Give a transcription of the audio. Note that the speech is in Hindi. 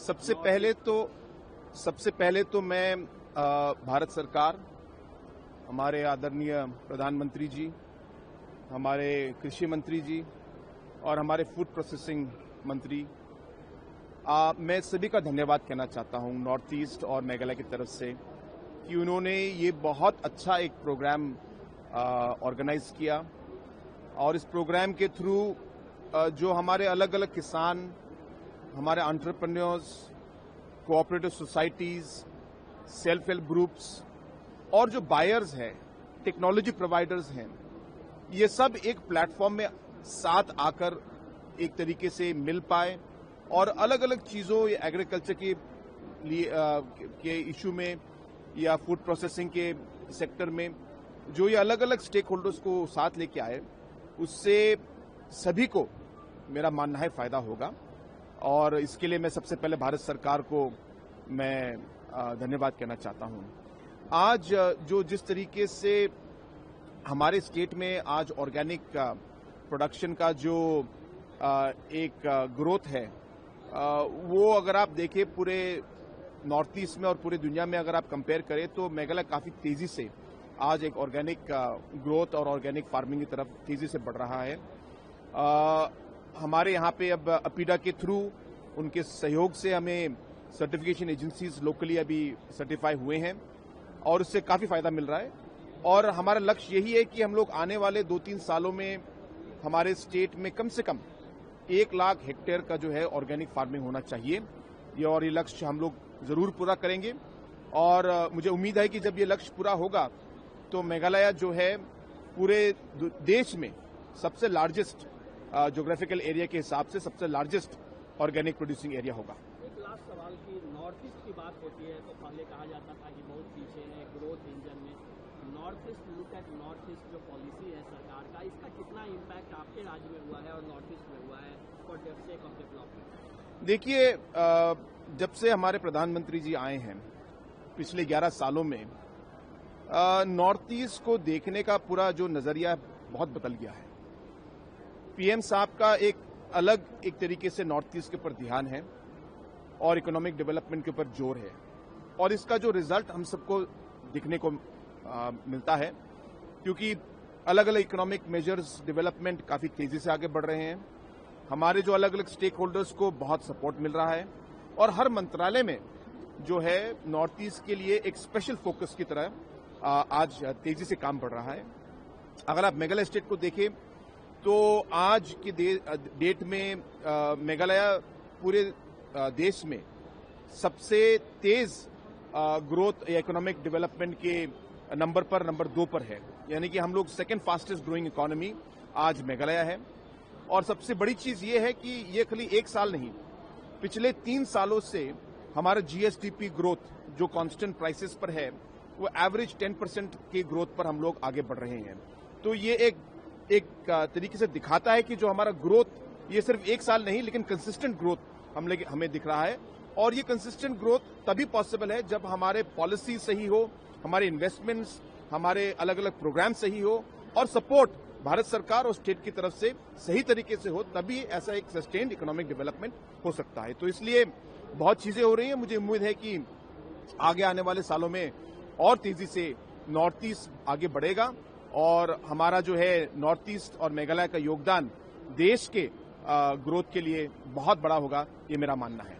सबसे पहले तो मैं भारत सरकार, हमारे आदरणीय प्रधानमंत्री जी, हमारे कृषि मंत्री जी और हमारे फूड प्रोसेसिंग मंत्री, मैं सभी का धन्यवाद कहना चाहता हूं नॉर्थ ईस्ट और मेघालय की तरफ से कि उन्होंने ये बहुत अच्छा एक प्रोग्राम ऑर्गेनाइज किया और इस प्रोग्राम के थ्रू जो हमारे अलग अलग किसान, हमारे entrepreneurs, cooperative societies, self help groups और जो बायर्स हैं, टेक्नोलॉजी प्रोवाइडर्स हैं, ये सब एक प्लेटफॉर्म में साथ आकर एक तरीके से मिल पाए और अलग अलग चीजों या एग्रीकल्चर के लिए के इशू में या फूड प्रोसेसिंग के सेक्टर में जो ये अलग अलग स्टेक होल्डर्स को साथ लेके आए, उससे सभी को मेरा मानना है फायदा होगा और इसके लिए मैं सबसे पहले भारत सरकार को मैं धन्यवाद कहना चाहता हूं। आज जो जिस तरीके से हमारे स्टेट में आज ऑर्गेनिक प्रोडक्शन का जो एक ग्रोथ है, वो अगर आप देखें पूरे नॉर्थ ईस्ट में और पूरे दुनिया में अगर आप कंपेयर करें तो मेघालय काफी तेजी से आज एक ऑर्गेनिक ग्रोथ और ऑर्गेनिक फार्मिंग की तरफ तेजी से बढ़ रहा है। हमारे यहाँ पे अब अपीडा के थ्रू उनके सहयोग से हमें सर्टिफिकेशन एजेंसीज लोकली अभी सर्टिफाई हुए हैं और उससे काफी फायदा मिल रहा है और हमारा लक्ष्य यही है कि हम लोग आने वाले 2-3 सालों में हमारे स्टेट में कम से कम 1 लाख हेक्टेयर का जो है ऑर्गेनिक फार्मिंग होना चाहिए और ये लक्ष्य हम लोग जरूर पूरा करेंगे और मुझे उम्मीद है कि जब ये लक्ष्य पूरा होगा तो मेघालय जो है पूरे देश में सबसे लार्जेस्ट ज्योग्राफिकल एरिया के हिसाब से सबसे लार्जेस्ट ऑर्गेनिक प्रोड्यूसिंग एरिया होगा। एक लास्ट सवाल की नॉर्थ ईस्ट की बात होती है तो पहले कहा जाता था कि बहुत पीछे है ग्रोथ इंजन में। North east look at north east जो पॉलिसी है सरकार का, इसका कितना इम्पैक्ट आपके राज्य में हुआ है और नॉर्थ ईस्ट में हुआ है for the sake of development? देखिए, जब से हमारे प्रधानमंत्री जी आए हैं पिछले 11 सालों में नॉर्थ ईस्ट को देखने का पूरा जो नजरिया बहुत बदल गया है। पीएम साहब का एक तरीके से नॉर्थ ईस्ट के ऊपर ध्यान है और इकोनॉमिक डेवलपमेंट के ऊपर जोर है और इसका जो रिजल्ट हम सबको दिखने को मिलता है क्योंकि अलग अलग इकोनॉमिक मेजर्स डेवलपमेंट काफी तेजी से आगे बढ़ रहे हैं। हमारे जो अलग अलग स्टेक होल्डर्स को बहुत सपोर्ट मिल रहा है और हर मंत्रालय में जो है नॉर्थ ईस्ट के लिए एक स्पेशल फोकस की तरह आज तेजी से काम बढ़ रहा है। अगर आप मेघालय स्टेट को देखें तो आज की डेट में मेघालय पूरे देश में सबसे तेज ग्रोथ या इकोनॉमिक डेवलपमेंट के नंबर 2 पर है, यानी कि हम लोग सेकेंड फास्टेस्ट ग्रोइंग इकोनॉमी आज मेघालय है। और सबसे बड़ी चीज ये है कि ये खाली 1 साल नहीं, पिछले 3 सालों से हमारा जीएसडीपी ग्रोथ जो कांस्टेंट प्राइसेस पर है वो एवरेज 10% की ग्रोथ पर हम लोग आगे बढ़ रहे हैं। तो ये एक तरीके से दिखाता है कि जो हमारा ग्रोथ ये सिर्फ 1 साल नहीं लेकिन कंसिस्टेंट ग्रोथ हमें दिख रहा है और ये कंसिस्टेंट ग्रोथ तभी पॉसिबल है जब हमारे पॉलिसी सही हो, हमारे इन्वेस्टमेंट्स, हमारे अलग अलग प्रोग्राम सही हो और सपोर्ट भारत सरकार और स्टेट की तरफ से सही तरीके से हो, तभी ऐसा एक सस्टेन्ड इकोनॉमिक डेवलपमेंट हो सकता है। तो इसलिए बहुत चीजें हो रही हैं। मुझे उम्मीद है कि आगे आने वाले सालों में और तेजी से नॉर्थ ईस्ट आगे बढ़ेगा और हमारा जो है नॉर्थ ईस्ट और मेघालय का योगदान देश के ग्रोथ के लिए बहुत बड़ा होगा, ये मेरा मानना है।